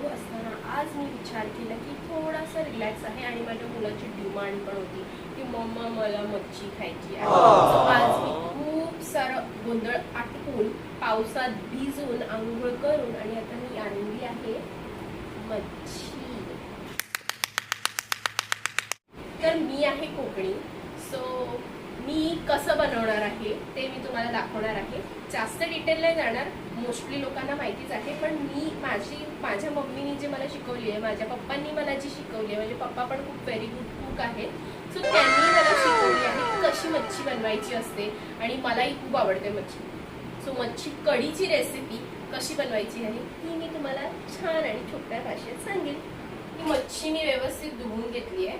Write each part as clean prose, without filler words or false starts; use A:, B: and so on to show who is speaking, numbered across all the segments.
A: चालू असताना आज मी विचार केला की थोडासा रिलॅक्स आहे आणि माझ्या मुलाची डिमांड पण होती की मम्मा मला मच्छी खायची आहे. So आज मी खूप सारं गोंधळ आटपून पावसात भिजून आंघोळ करून आणि आता मी आणली आहे मच्छी. तर मी आहे कोकणी, सो मी कसं बनवणार आहे ते मी तुम्हाला दाखवणार आहे. जास्त डिटेल नाही जाणार, मोस्टली लोकांना माहितीच आहे, पण मी माझ्या मम्मीनी जे मला शिकवली आहे, माझ्या पप्पांनी मला जी शिकवली आहे, माझे पप्पा पण खूप व्हेरी गुड कुक आहेत, सो त्यांनी मला शिकवली आहे कशी मच्छी बनवायची असते आणि मलाही खूप आवडते मच्छी. सो मच्छी कढीची रेसिपी कशी बनवायची आहे ती मी तुम्हाला छान आणि छोट्या भाषेत सांगेन. ही मच्छी मी व्यवस्थित धुवून घेतली आहे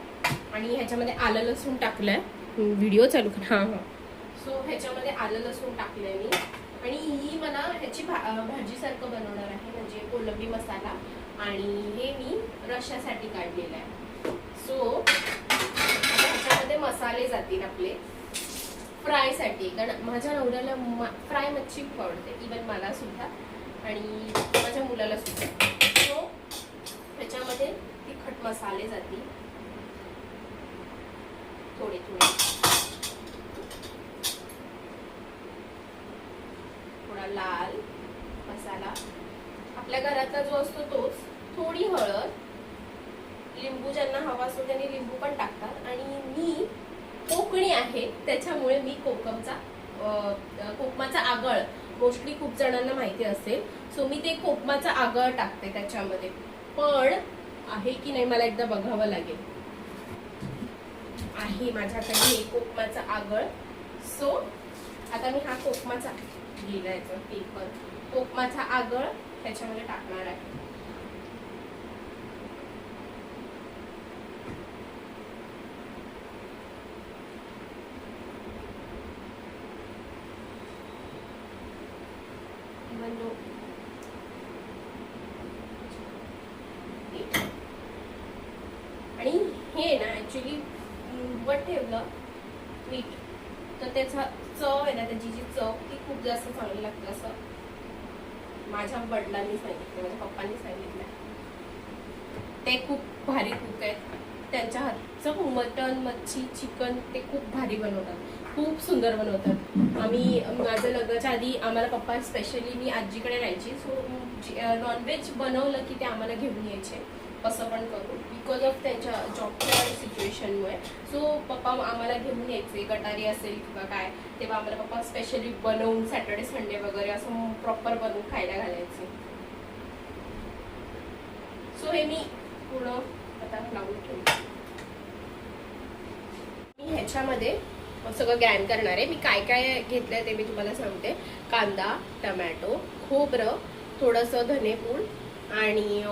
A: आणि ह्याच्यामध्ये आलं लसूण टाकलंय. व्हिडिओ चालू कर. हां. सो ह्याच्यामध्ये आलं लसूण टाकलंय मी आणि ही मला ह्याची भाजीसारखं बनवणार आहे, म्हणजे कोलंबी मसाला, आणि हे मी रश्श्यासाठी काढलेलं आहे. सो ह्याच्यामध्ये मसाले जातील आपले फ्रायसाठी, कारण माझ्या नवऱ्याला फ्राय मच्छी खूप आवडते, इवन मला सुद्धा आणि माझ्या मुलाला सुद्धा. सो ह्याच्यामध्ये तिखट मसाले जातील थोडे थोडे, थोडा लाल मसाला आपल्या घरातला जो असतो तोच, थोडी हळद, लिंबू ज्यांना हवा असतो त्यांनी लिंबू पण टाकतात, आणि मी कोकणी आहे त्याच्यामुळे मी कोकमाचा आगळ मोस्टली खूप जणांना माहिती असेल, सो मी ते कोकमाचा आगळ टाकते त्याच्यामध्ये. पण आहे की नाही मला एकदा बघावं लागेल. आहे माझ्याकडे कोकमाचा आगळ. सो आता मी हा कोकमाचा लिहिलायचा पेपर, कोकमाचा आगळ ह्याच्यामध्ये टाकणार आहे. आणि हे ना ऍक्च्युली वर ठेवलं मीठ तर त्याचा चव आहे ना, त्याची जी चव ती खूप जास्त चांगली लागते असं माझ्या वडिलांनी सांगितलं, माझ्या पप्पांनी सांगितलं. ते खूप भारी कुक आहेत, त्यांच्या हातचं मटन, मच्छी, चिकन ते खूप भारी बनवतात, खूप सुंदर बनवतात. माझं लग्नाच्या आधी आम्हाला पप्पा स्पेशली, मी आजीकडे राहायची, सो नॉनव्हेज बनवलं की ते आम्हाला घेऊन यायचे कसं पण करून, बिकॉज ऑफ त्यांच्या जॉबच्या सिच्युएशनमुळे. सो पप्पा आम्हाला घेऊन यायचे, गटारी असेल किंवा काय, तेव्हा आम्हाला पप्पा स्पेशली बनवून सॅटर्डे संडे वगैरे असं प्रॉपर बनवून खायला घालायचे. सो हे मी पूर्ण आता लावून ठेवते. मी ह्याच्यामध्ये सगळं ग्राइंड करणार आहे. मी काय काय घेतलंय ते मी तुम्हाला सांगते. कांदा, टमॅटो, खोबरं, थोडंसं धनेपूड आणि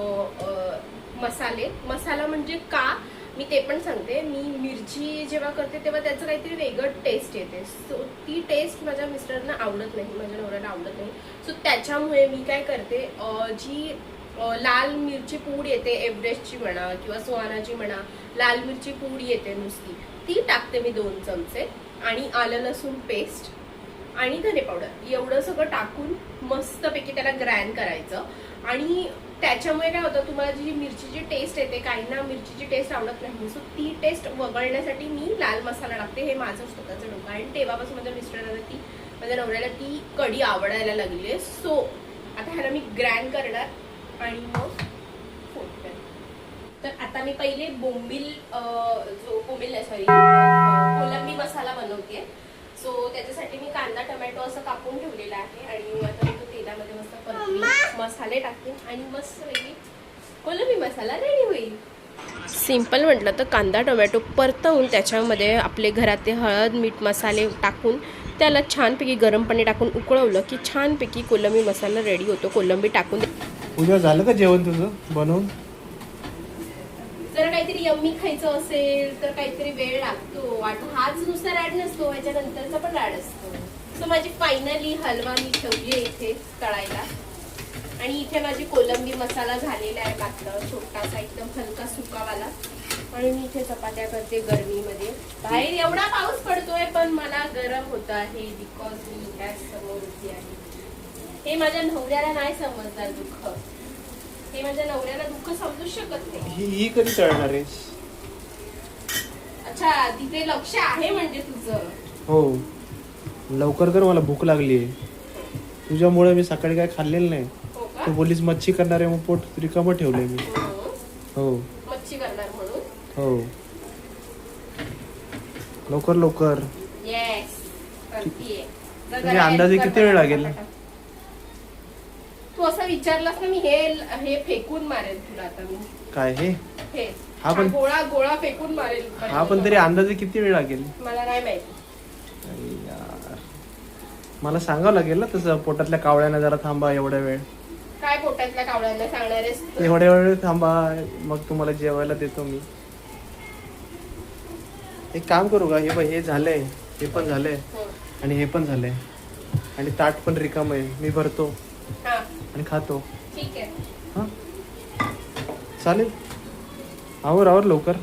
A: मसाला म्हणजे का मी ते पण सांगते. मी मिरची जेव्हा करते तेव्हा त्याचं काहीतरी वेगळं टेस्ट येते, सो ती टेस्ट माझ्या मिस्टरांना आवडत नाही, माझ्या नवऱ्याला आवडत नाही. सो त्याच्यामुळे मी काय करते, जी लाल मिरची पूड येते, एव्हरेस्टची म्हणा किंवा सोहानाची म्हणा, लाल मिरची पूड येते नुसती, ती टाकते मी 2 चमचे, आणि आलं लसूण पेस्ट आणि धने पावडर एवढं सगळं टाकून मस्तपैकी त्याला ग्राइंड करायचं. आणि त्याच्यामुळे काय होतं, तुम्हाला जी मिरचीची टेस्ट येते, काहींना मिरचीची टेस्ट आवडत नाही, सो ती टेस्ट वगळण्यासाठी मी लाल मसाला टाकते. हे माझं स्वतःचं डोकं आहे, आणि तेव्हापासून माझ्या नवऱ्याला ती कढी आवडायला लागली आहे. सो आता ह्याला मी ग्राइंड करणार आणि मग फोडते. तर आता मी पहिले कोलंबी मसाला बनवते. सो त्याच्यासाठी मी कांदा, टमॅटो असं कापून ठेवलेला आहे, आणि आता मी तो तेलामध्ये मस्त परतून मसाले टाकेन आणि मस्त वेगळी कोलंबी मसाला रेडी होईल. सिंपल म्हटलं तर कांदा टोमॅटो परतवून त्याच्यामध्ये आपले घरातले हळद, मीठ, मसाले टाकून त्याला छानपैकी गरम पाणी टाकून उकळवलं की छानपैकी कोलंबी मसाला रेडी होतो. कोलंबी टाकून.
B: उद्या झालं का जेवण तुझं बनवून?
A: जर काहीतरी यम्मी खायचं असेल तर काहीतरी वेळ लागतो. आता हाच नुसता रॅड नसतो, याच्यानंतरचा पण रॅड असतो. सो माझी फायनली हलवा मी ठेवली आहे इथे तळायला, आणि इथे माझी कोलंबी मसाला झालेला आहे पातळ, छोटासा एकदम हलका सुकावाला. आणि मी इथे चपात्या करते गरमीमध्ये. बाहेर एवढा पाऊस पडतोय पण मला गरम होत आहे, बिकॉज मी गॅस समोर उभी आहे. हे माझ्या नवऱ्याला नाही समजणार दुःख. हे माझ्या नवऱ्याला दुःख समजू शकत नाही.
B: ही कधी तळणार आहेस?
A: अच्छा, तिथे लक्ष आहे म्हणजे तुझं.
B: हो, लवकर कर, मला भूक लागली आहे. तुझ्यामुळे मी सकाळी काय खाल्लेलं नाही.
A: हो का?
B: तू बोलीस मच्छी करणार आहे, मग पोट रिकामं ठेवलंय मी. हो
A: मच्छी करणार म्हणून.
B: हो, लवकर लवकर.
A: येस, करतीये.
B: म्हणजे अंदाजे किती वेळ लागेल?
A: तू असं विचारलास ना, मी हे फेकून मारेल तुला आता मी.
B: काय हे?
A: हे
B: हा पण-
A: गोळा गोळा फेकून मारेल.
B: हा पण तरी अंदाजे किती वेळ लागेल?
A: मला नाही माहिती.
B: अरे यार, मला सांगावं लागेल ना तसं, पोटातल्या कावळ्यांना जरा थांबा एवढा वेळ.
A: काय पोटातल्या कावळ्यांना सांगणार आहेस?
B: एवढ्या वेळ थांबा, मग तुम्हाला जेवायला देतो मी. एक काम करू का, हे बघ, हे झालंय, हे पण झालंय आणि हे पण झालंय आणि ताट पण रिकाम आहे. मी भरतो
A: हा,
B: आणि खातो.
A: ठीक आहे.
B: हा चालेल. आवर आवर लवकर.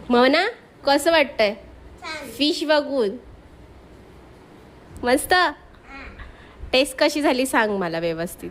A: मोना, कसं वाटतंय फिश बघून? मस्त. टेस्ट कशी झाली सांग मला व्यवस्थित.